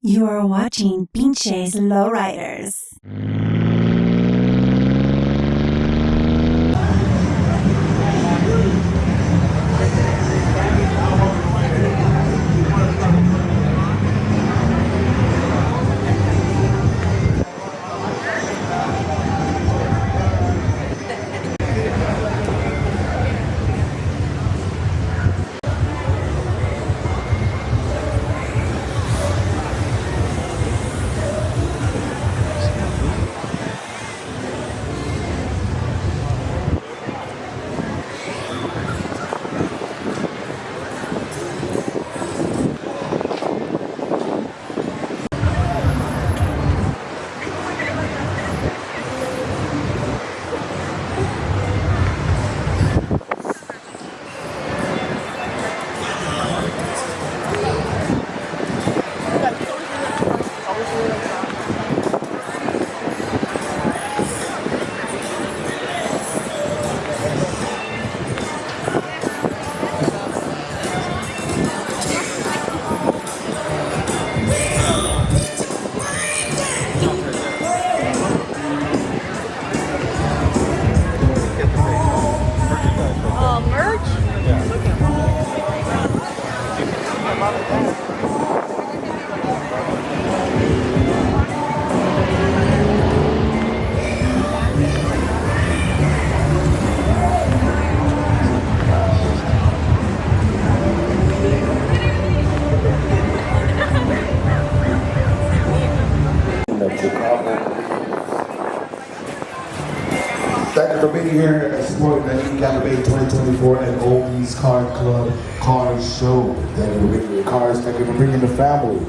You are watching Pinches Lowriders. Thank you for being here and supporting the Gather Bay 2024 and Oldies Car Club Car Show. Thank you for bringing your cars. Thank you for bringing the family.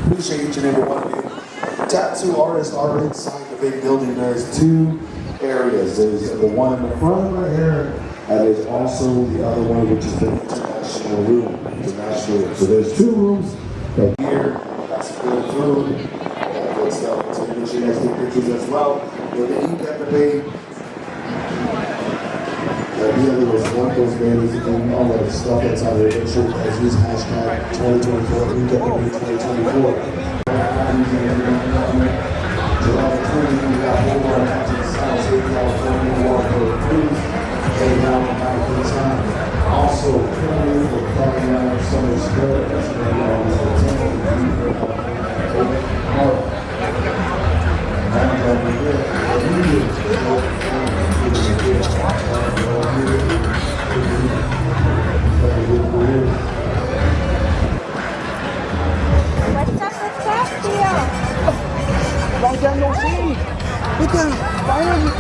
Appreciate each and every one of you. Tattoo artists are inside the big building. There's two areas. There's the one in the front right here, and there's also the other one, which is the international room. So there's two rooms right here. Got some good food. Good stuff. So make sure you guys take pictures as well. With the Gather Bay. The idea was one of those banners and all that stuff that's out there. Make sure you guys use hashtag 2024 and get the 2024. July 20th, we got more at the South State California War for the Cruise. They now have the time. Also, currently for coming out of Summer Square, that's where we are on Long time no see. Look at finally.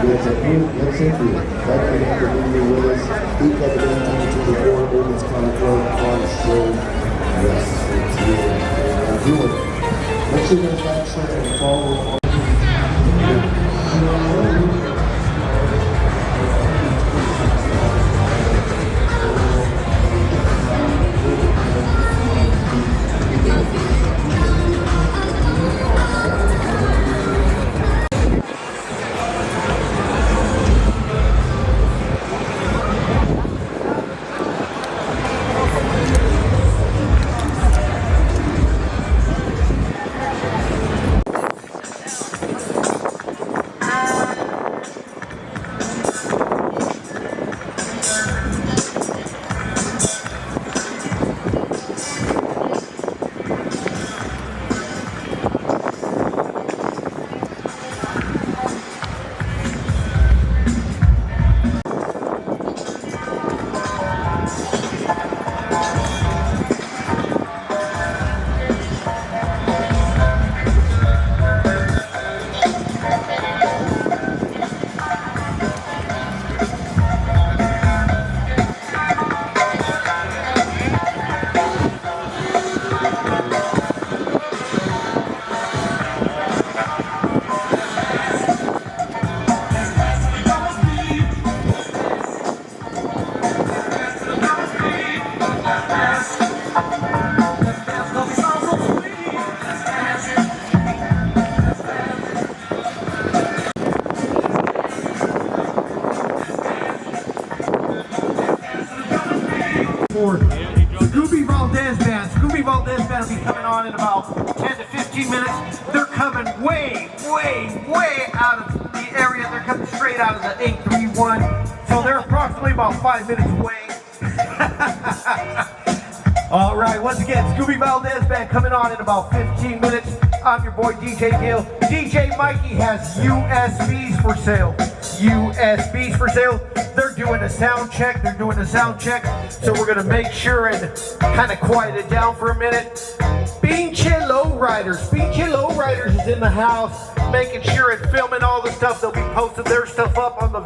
There's a new incentive that can have the video with us. Each of the 2024 Women's Car Club Car Show. Yes, it's here. And do it. Make sure you guys share and follow. Scooby Valdez Band. Scooby Valdez Band will be coming on in about 10 to 15 minutes. They're coming way out of the area. They're coming straight out of the 831. So they're approximately about 5 minutes away. All right, once again, Scooby Valdez Band coming on in about 15 minutes. I'm your boy DJ Gill. DJ Mikey has USBs for sale. USBs for sale. They're doing a sound check. So we're gonna make sure and kind of quiet it down for a minute. Pinche Lowriders is in the house, making sure and filming all the stuff. They'll be posting their stuff up on the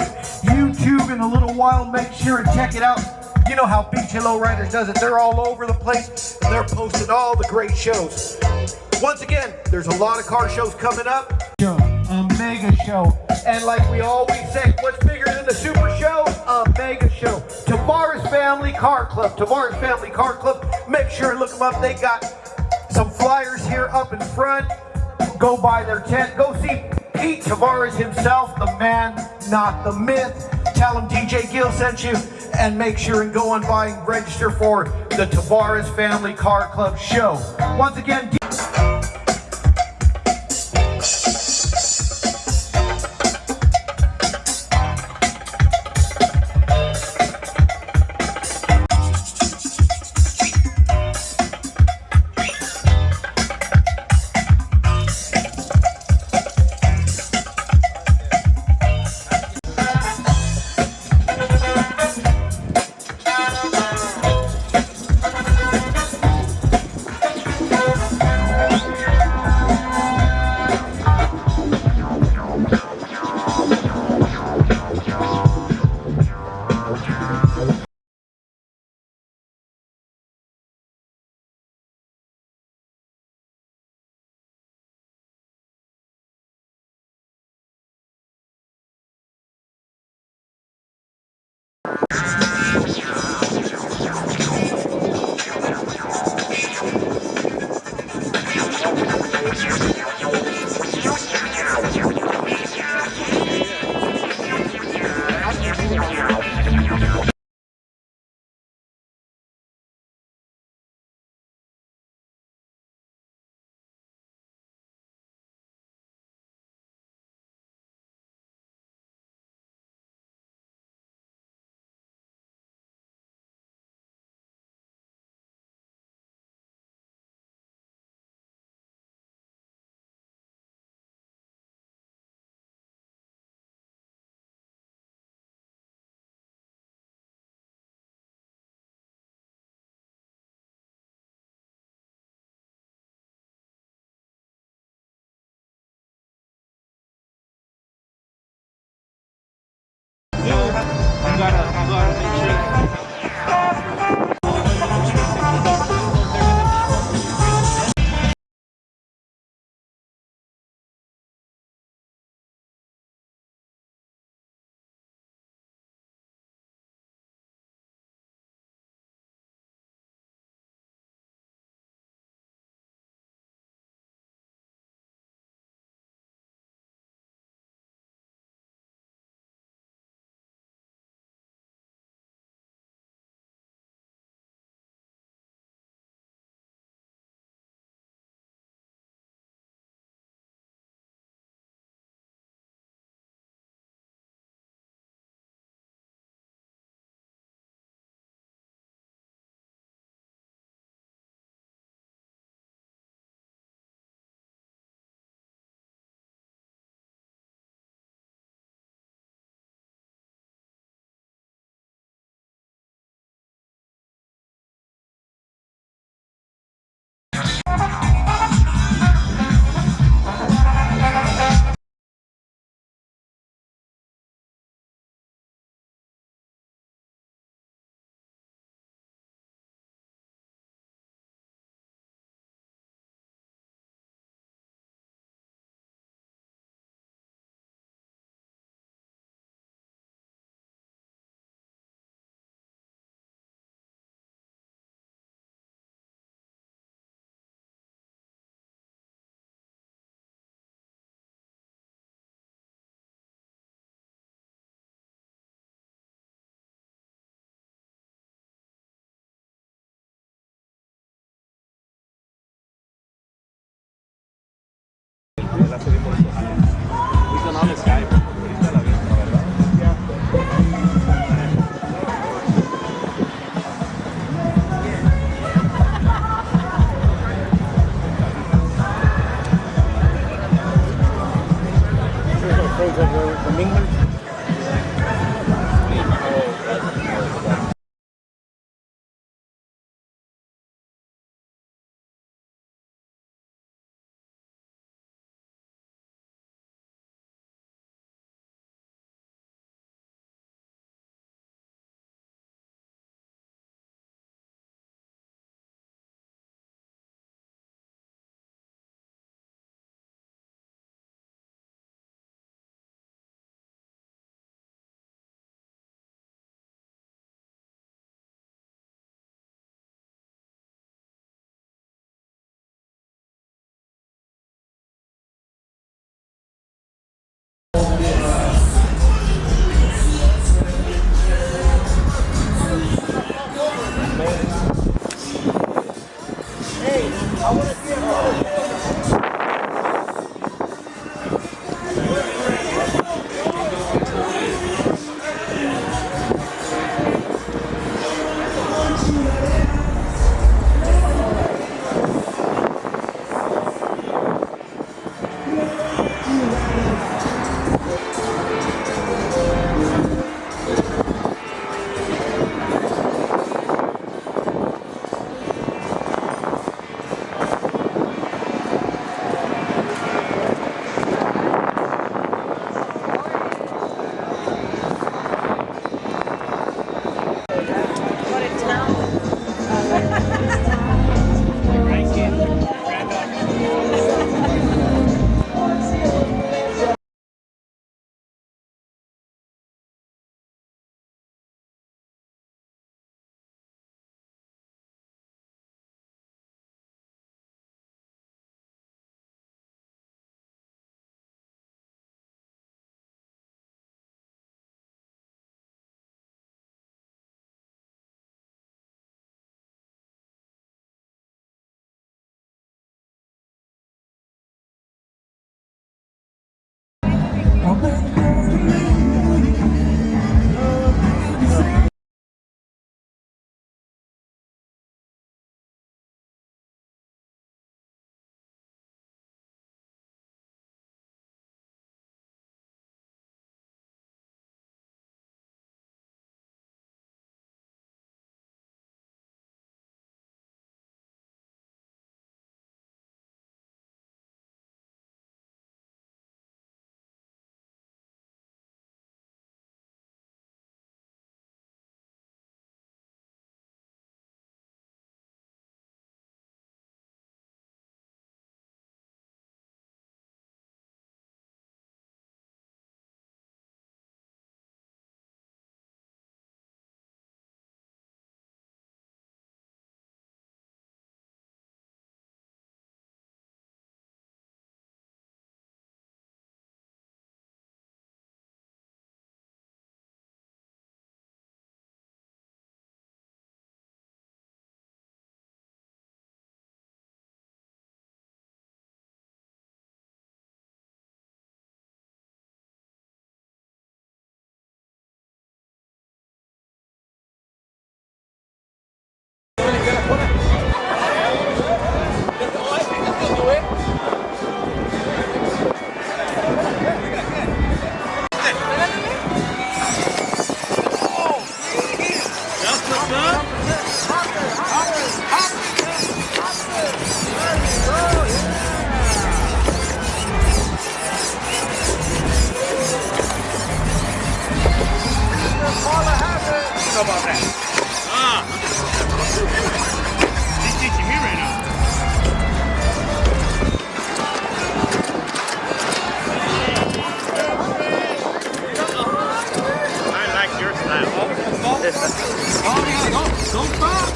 YouTube in a little while. Make sure and check it out. You know how Pinche Lowriders does it. They're all over the place, and they're posting all the great shows. Once again, there's a lot of car shows coming up. A mega show. And like we always say, what's bigger than the super show? A mega show. Tavares Family Car Club. Tavares Family Car Club. Make sure and look them up. They got some flyers here up in front. Go by their tent. Go see Pete Tavares himself, the man, not the myth. Tell him DJ Gill sent you. And make sure and go on by and register for the Tavares Family Car Club show. Once again, la serie por estos años. Ahorita no hablo Skype, ahorita la vi, la verdad. Domingo. know about that. He's teaching me right now. I like your style. Don't stop.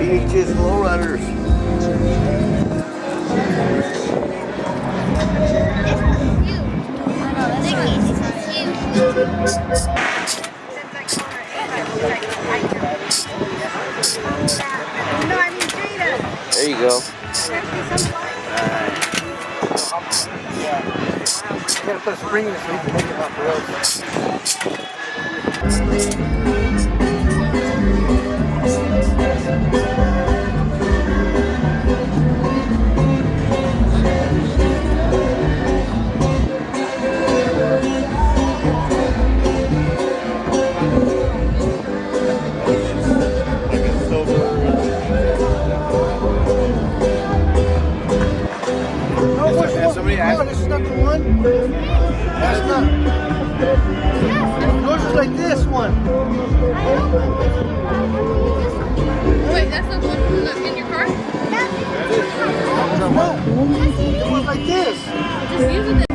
BHS Lowriders. There you go. Gotta put a spring in it so you can make it off the Oh, this is not the one? That's not. Yours is like this one. Wait, that's not the one in your car? No, it was like this. Just use it.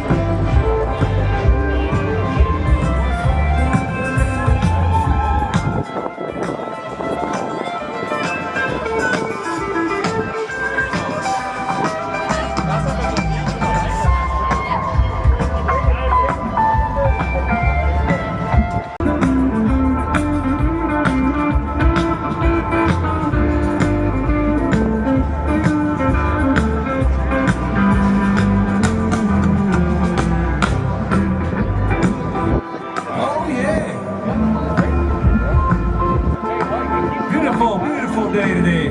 Beautiful day today.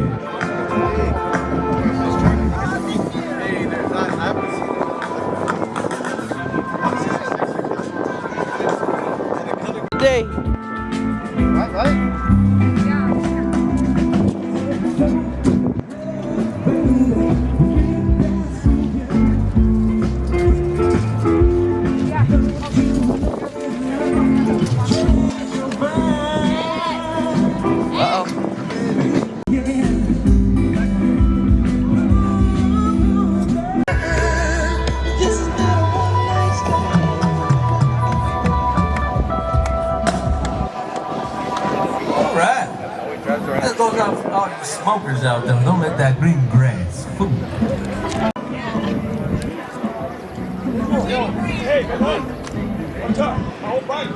Day. Right? That goes out for all you smokers out there. Don't let that green grass fool you. Hey, come on. What's up? My whole bike.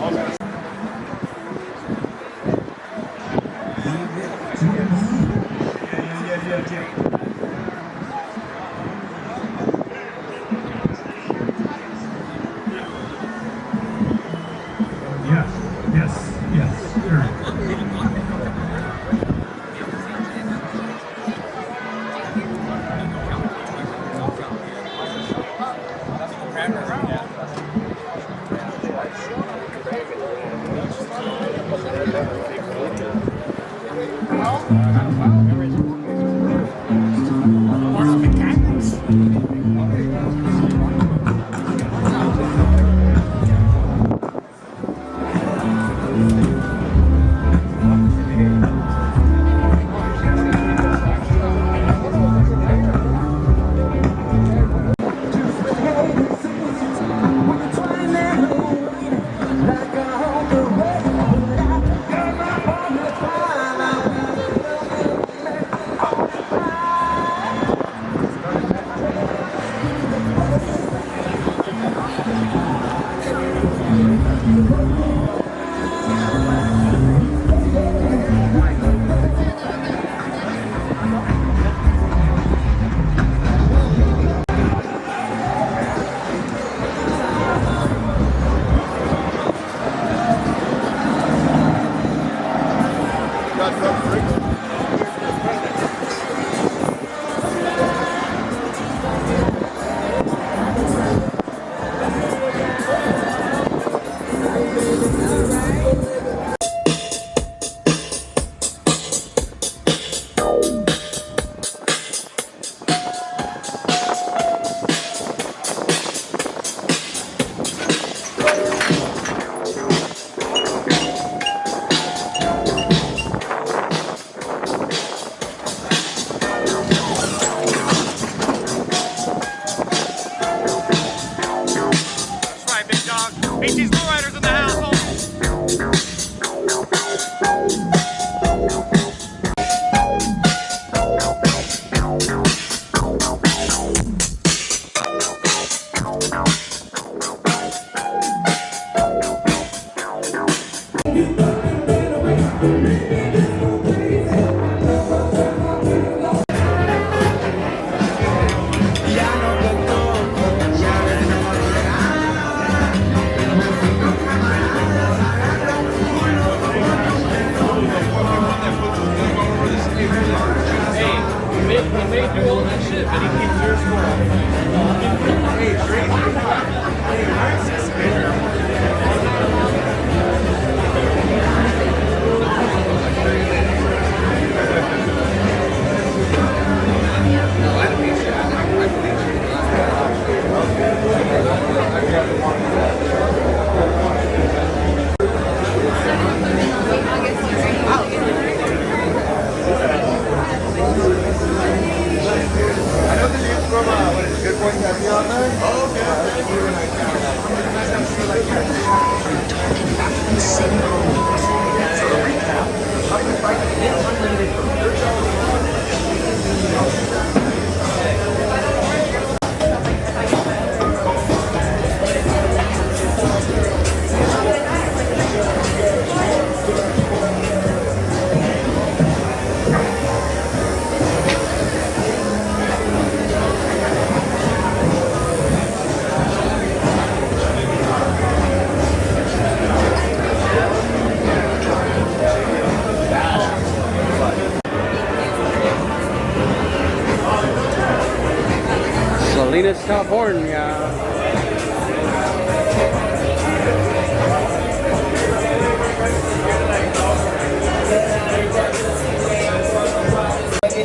Okay. Salinas, California.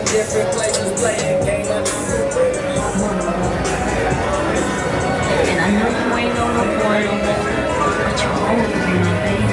Different places playing game. And I know you ain't on no point on that, but you're older than my baby.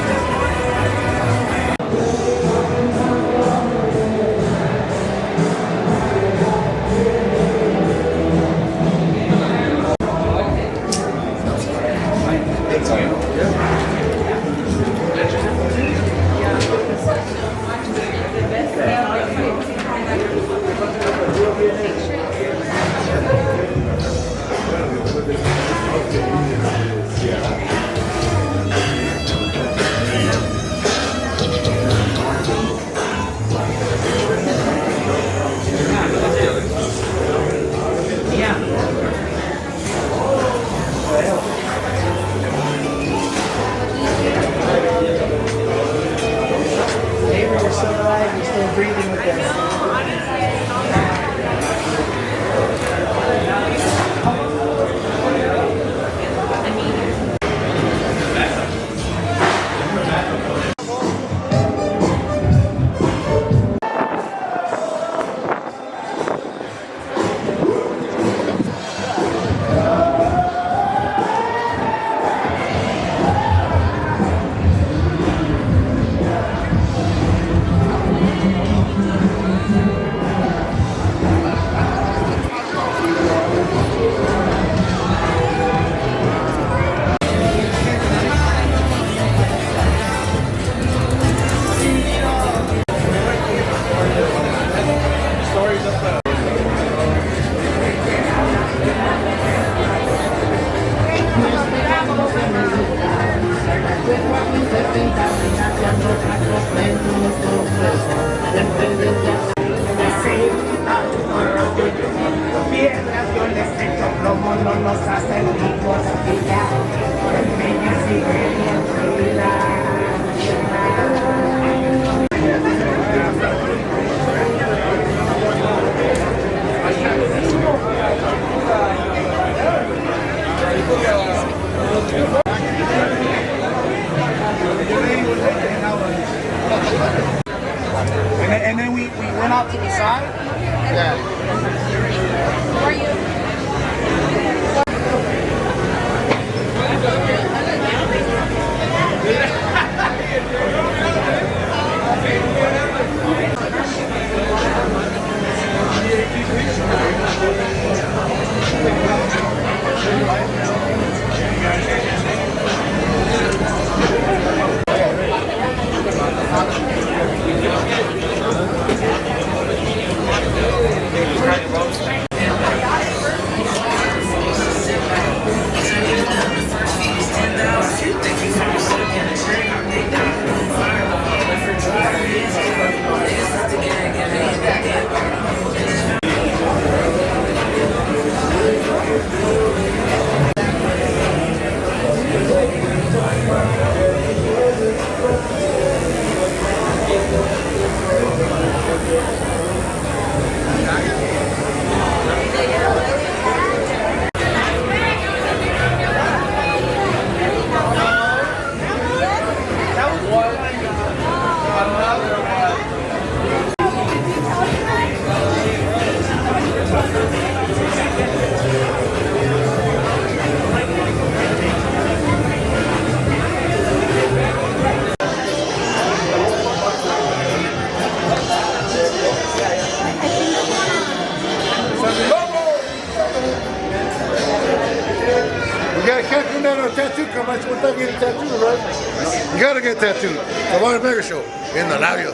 Can't come down on a tattoo convention without getting tattooed, right? You gotta get tattooed. The Barney Mega Show in the labio.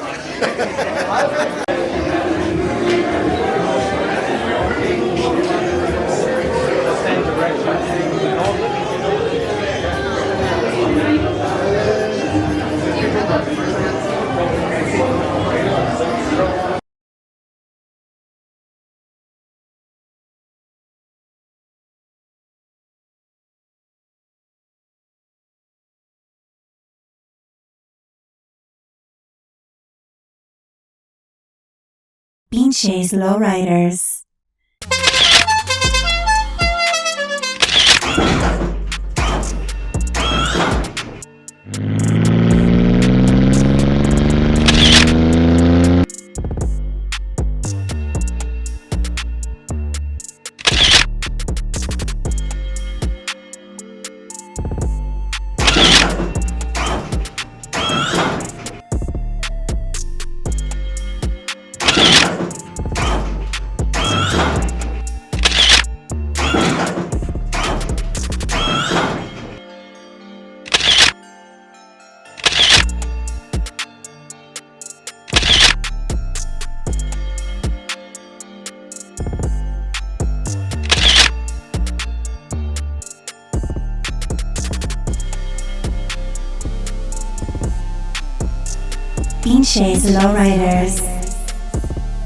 Pinches Lowriders. Pinches Lowriders.